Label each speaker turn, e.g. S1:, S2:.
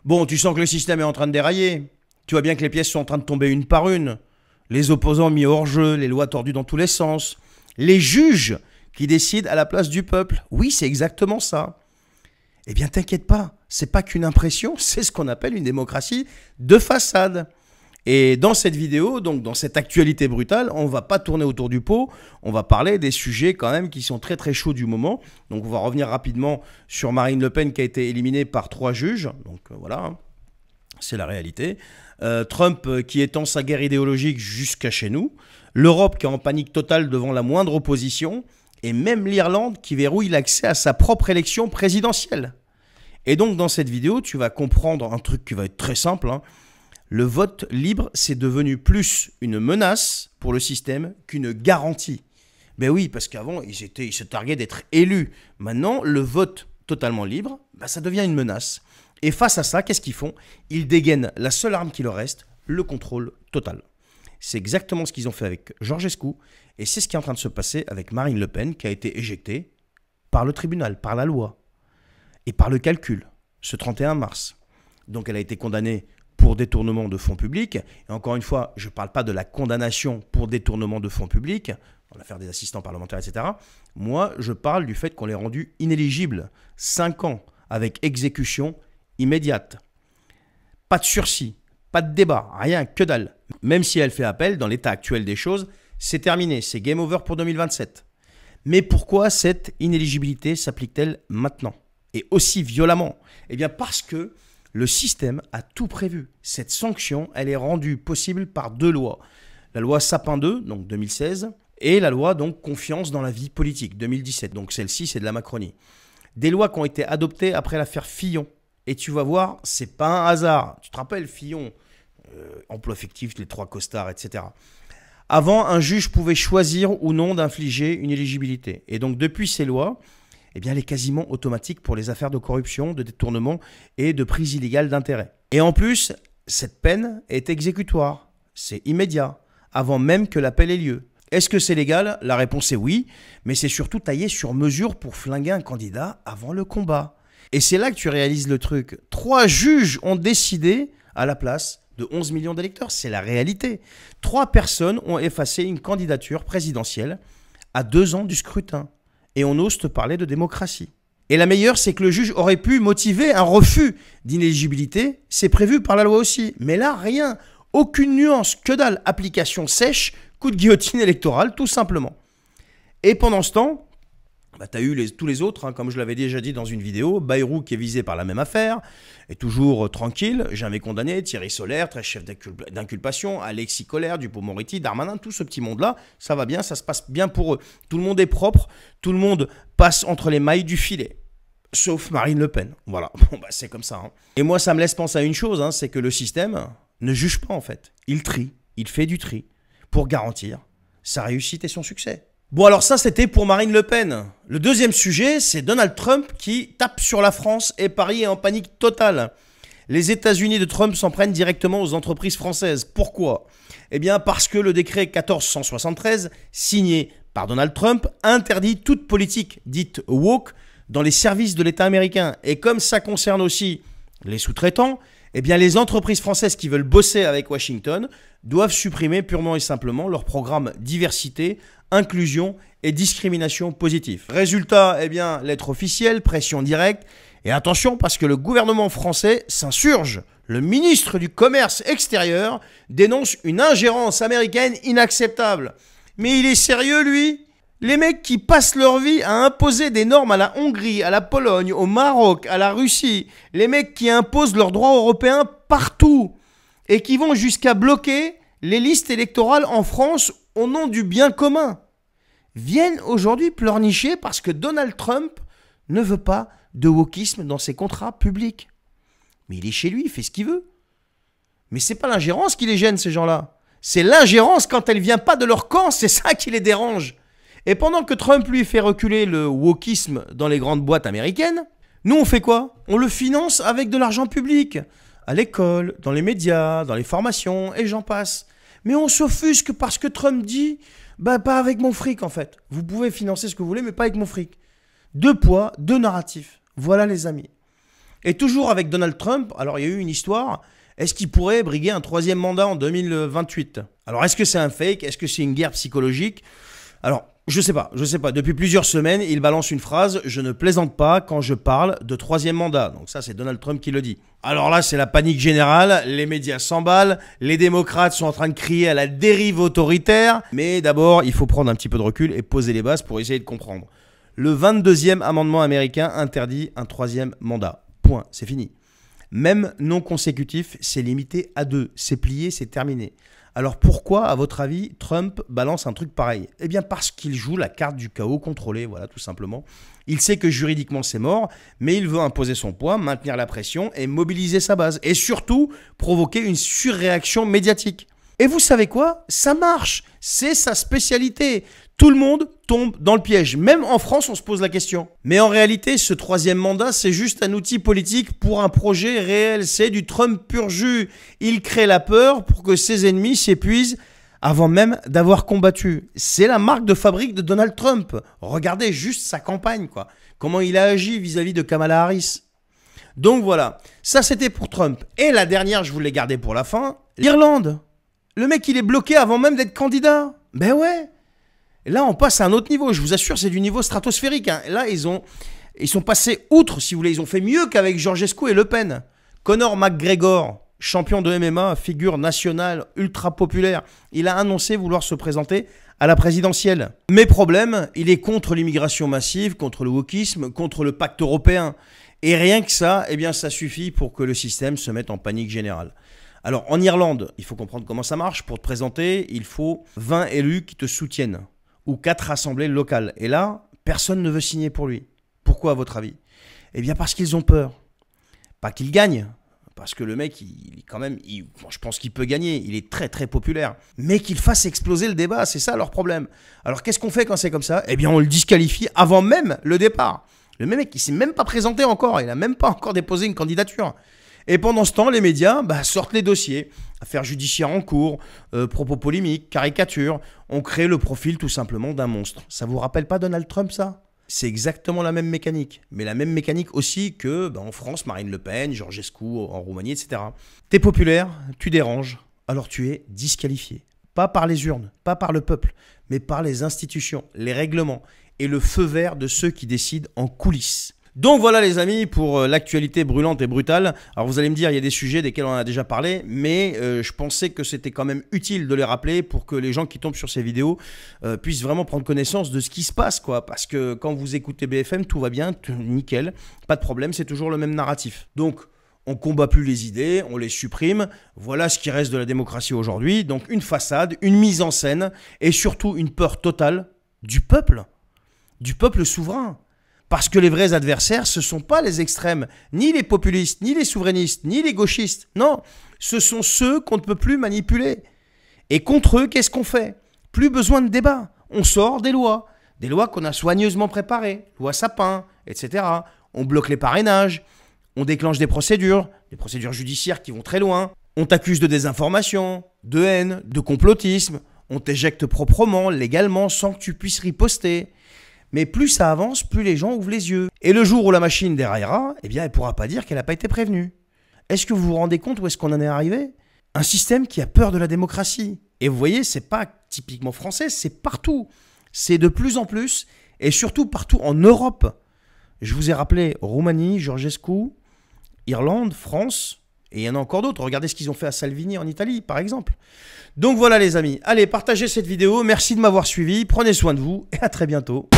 S1: Bon, tu sens que le système est en train de dérailler. Tu vois bien que les pièces sont en train de tomber une par une. Les opposants mis hors jeu, les lois tordues dans tous les sens. Les juges qui décident à la place du peuple. Oui, c'est exactement ça. Eh bien, t'inquiète pas, c'est pas qu'une impression, c'est ce qu'on appelle une démocratie de façade. Et dans cette vidéo, donc dans cette actualité brutale, on va pas tourner autour du pot, on va parler des sujets quand même qui sont très très chauds du moment. Donc on va revenir rapidement sur Marine Le Pen qui a été éliminée par 3 juges. Donc voilà, hein, c'est la réalité. Trump qui étend sa guerre idéologique jusqu'à chez nous. L'Europe qui est en panique totale devant la moindre opposition. Et même l'Irlande qui verrouille l'accès à sa propre élection présidentielle. Et donc dans cette vidéo, tu vas comprendre un truc qui va être très simple, hein. Le vote libre, c'est devenu plus une menace pour le système qu'une garantie. Ben oui, parce qu'avant, ils se targuaient d'être élus. Maintenant, le vote totalement libre, ben ça devient une menace. Et face à ça, qu'est-ce qu'ils font? Ils dégainent la seule arme qui leur reste, le contrôle total. C'est exactement ce qu'ils ont fait avec Georgescu, et c'est ce qui est en train de se passer avec Marine Le Pen, qui a été éjectée par le tribunal, par la loi, et par le calcul, ce 31 mars. Donc elle a été condamnée pour détournement de fonds publics. Et encore une fois, je ne parle pas de la condamnation pour détournement de fonds publics, dans l'affaire des assistants parlementaires, etc. Moi, je parle du fait qu'on l'ait rendu inéligible. 5 ans, avec exécution immédiate. Pas de sursis, pas de débat, rien, que dalle. Même si elle fait appel, dans l'état actuel des choses, c'est terminé, c'est game over pour 2027. Mais pourquoi cette inéligibilité s'applique-t-elle maintenant? Et aussi violemment? Eh bien parce que le système a tout prévu. Cette sanction, elle est rendue possible par 2 lois. La loi Sapin 2, donc 2016, et la loi donc Confiance dans la vie politique, 2017. Donc celle-ci, c'est de la Macronie. Des lois qui ont été adoptées après l'affaire Fillon. Et tu vas voir, c'est pas un hasard. Tu te rappelles, Fillon, emploi fictif, les 3 costards, etc. Avant, un juge pouvait choisir ou non d'infliger une éligibilité. Et donc depuis ces lois, eh bien, elle est quasiment automatique pour les affaires de corruption, de détournement et de prise illégale d'intérêt. Et en plus, cette peine est exécutoire. C'est immédiat, avant même que l'appel ait lieu. Est-ce que c'est légal? La réponse est oui, mais c'est surtout taillé sur mesure pour flinguer un candidat avant le combat. Et c'est là que tu réalises le truc. 3 juges ont décidé à la place de 11 millions d'électeurs. C'est la réalité. 3 personnes ont effacé une candidature présidentielle à 2 ans du scrutin. Et on ose te parler de démocratie. Et la meilleure, c'est que le juge aurait pu motiver un refus d'inéligibilité. C'est prévu par la loi aussi. Mais là, rien. Aucune nuance. Que dalle. Application sèche. Coup de guillotine électorale, tout simplement. Et pendant ce temps, bah, tu as eu tous les autres, hein, comme je l'avais déjà dit dans une vidéo. Bayrou qui est visé par la même affaire, est toujours tranquille, jamais condamné. Thierry Solaire, très chef d'inculpation. Alexis Collère, Dupond-Moretti, Darmanin, tout ce petit monde-là, ça va bien, ça se passe bien pour eux. Tout le monde est propre, tout le monde passe entre les mailles du filet. Sauf Marine Le Pen. Voilà, bon, bah, c'est comme ça. Hein. Et moi, ça me laisse penser à une chose, hein, c'est que le système ne juge pas en fait. Il trie, il fait du tri pour garantir sa réussite et son succès. Bon, alors ça, c'était pour Marine Le Pen. Le deuxième sujet, c'est Donald Trump qui tape sur la France et Paris est en panique totale. Les États-Unis de Trump s'en prennent directement aux entreprises françaises. Pourquoi? Eh bien, parce que le décret 1473, signé par Donald Trump, interdit toute politique dite woke dans les services de l'État américain. Et comme ça concerne aussi les sous-traitants, eh bien, les entreprises françaises qui veulent bosser avec Washington doivent supprimer purement et simplement leur programme diversité, inclusion et discrimination positive. Résultat, eh bien, lettre officielle, pression directe. Et attention, parce que le gouvernement français s'insurge. Le ministre du Commerce extérieur dénonce une ingérence américaine inacceptable. Mais il est sérieux, lui? Les mecs qui passent leur vie à imposer des normes à la Hongrie, à la Pologne, au Maroc, à la Russie. Les mecs qui imposent leurs droits européens partout. Et qui vont jusqu'à bloquer les listes électorales en France au nom du bien commun, viennent aujourd'hui pleurnicher parce que Donald Trump ne veut pas de wokisme dans ses contrats publics. Mais il est chez lui, il fait ce qu'il veut. Mais c'est pas l'ingérence qui les gêne, ces gens-là. C'est l'ingérence quand elle vient pas de leur camp, c'est ça qui les dérange. Et pendant que Trump, lui, fait reculer le wokisme dans les grandes boîtes américaines, nous, on fait quoi? On le finance avec de l'argent public. À l'école, dans les médias, dans les formations, et j'en passe. Mais on s'offusque parce que Trump dit « bah pas avec mon fric en fait. Vous pouvez financer ce que vous voulez, mais pas avec mon fric. » 2 poids, 2 narratifs. Voilà les amis. Et toujours avec Donald Trump, alors il y a eu une histoire, est-ce qu'il pourrait briguer un 3e mandat en 2028? Alors est-ce que c'est un fake? Est-ce que c'est une guerre psychologique? Alors, je sais pas. Depuis plusieurs semaines, il balance une phrase « Je ne plaisante pas quand je parle de 3e mandat ». Donc ça, c'est Donald Trump qui le dit. Alors là, c'est la panique générale, les médias s'emballent, les démocrates sont en train de crier à la dérive autoritaire. Mais d'abord, il faut prendre un petit peu de recul et poser les bases pour essayer de comprendre. Le 22e amendement américain interdit un 3e mandat. Point, c'est fini. Même non consécutif, c'est limité à 2. C'est plié, c'est terminé. Alors pourquoi, à votre avis, Trump balance un truc pareil? Eh bien parce qu'il joue la carte du chaos contrôlé, voilà, tout simplement. Il sait que juridiquement c'est mort, mais il veut imposer son poids, maintenir la pression et mobiliser sa base. Et surtout, provoquer une surréaction médiatique. Et vous savez quoi? Ça marche. C'est sa spécialité. Tout le monde tombe dans le piège. Même en France, on se pose la question. Mais en réalité, ce 3e mandat, c'est juste un outil politique pour un projet réel. C'est du Trump pur jus. Il crée la peur pour que ses ennemis s'épuisent avant même d'avoir combattu. C'est la marque de fabrique de Donald Trump. Regardez juste sa campagne, quoi. Comment il a agi vis-à-vis de Kamala Harris. Donc voilà, ça c'était pour Trump. Et la dernière, je vous l'ai gardée pour la fin, l'Irlande. Le mec, il est bloqué avant même d'être candidat. Ben ouais. Là, on passe à un autre niveau. Je vous assure, c'est du niveau stratosphérique. Hein. Là, ils sont passés outre, si vous voulez. Ils ont fait mieux qu'avec Georgescu et Le Pen. Conor McGregor, champion de MMA, figure nationale, ultra populaire, il a annoncé vouloir se présenter à la présidentielle. Mais problème, il est contre l'immigration massive, contre le wokisme, contre le pacte européen. Et rien que ça, eh bien, ça suffit pour que le système se mette en panique générale. Alors, en Irlande, il faut comprendre comment ça marche. Pour te présenter, il faut 20 élus qui te soutiennent ou 4 assemblées locales. Et là, personne ne veut signer pour lui. Pourquoi, à votre avis? Eh bien, parce qu'ils ont peur. Pas qu'il gagne, parce que le mec, quand même, je pense qu'il peut gagner. Il est très, très populaire. Mais qu'il fasse exploser le débat, c'est ça leur problème. Alors, qu'est-ce qu'on fait quand c'est comme ça? Eh bien, on le disqualifie avant même le départ. Le mec, il ne s'est même pas présenté encore. Il n'a même pas encore déposé une candidature. Et pendant ce temps, les médias sortent les dossiers, affaires judiciaires en cours, propos polémiques, caricatures. On crée le profil tout simplement d'un monstre. Ça vous rappelle pas Donald Trump, ça? C'est exactement la même mécanique. Mais la même mécanique aussi que en France, Marine Le Pen, Georgescu en Roumanie, etc. T'es populaire, tu déranges, alors tu es disqualifié. Pas par les urnes, pas par le peuple, mais par les institutions, les règlements et le feu vert de ceux qui décident en coulisses. Donc voilà les amis pour l'actualité brûlante et brutale. Alors vous allez me dire, il y a des sujets desquels on a déjà parlé, mais je pensais que c'était quand même utile de les rappeler pour que les gens qui tombent sur ces vidéos puissent vraiment prendre connaissance de ce qui se passe, quoi. Parce que quand vous écoutez BFM, tout va bien, nickel, pas de problème, c'est toujours le même narratif. Donc on combat plus les idées, on les supprime. Voilà ce qui reste de la démocratie aujourd'hui. Donc une façade, une mise en scène et surtout une peur totale du peuple souverain. Parce que les vrais adversaires, ce ne sont pas les extrêmes, ni les populistes, ni les souverainistes, ni les gauchistes. Non, ce sont ceux qu'on ne peut plus manipuler. Et contre eux, qu'est-ce qu'on fait? Plus besoin de débat. On sort des lois qu'on a soigneusement préparées, loi Sapin, etc. On bloque les parrainages, on déclenche des procédures judiciaires qui vont très loin. On t'accuse de désinformation, de haine, de complotisme. On t'éjecte proprement, légalement, sans que tu puisses riposter. Mais plus ça avance, plus les gens ouvrent les yeux. Et le jour où la machine déraillera, eh bien, elle ne pourra pas dire qu'elle n'a pas été prévenue. Est-ce que vous vous rendez compte où est-ce qu'on en est arrivé? Un système qui a peur de la démocratie. Et vous voyez, c'est pas typiquement français, c'est partout. C'est de plus en plus, et surtout partout en Europe. Je vous ai rappelé Roumanie, Georgescu, Irlande, France, et il y en a encore d'autres. Regardez ce qu'ils ont fait à Salvini en Italie, par exemple. Donc voilà les amis, allez, partagez cette vidéo, merci de m'avoir suivi, prenez soin de vous, et à très bientôt.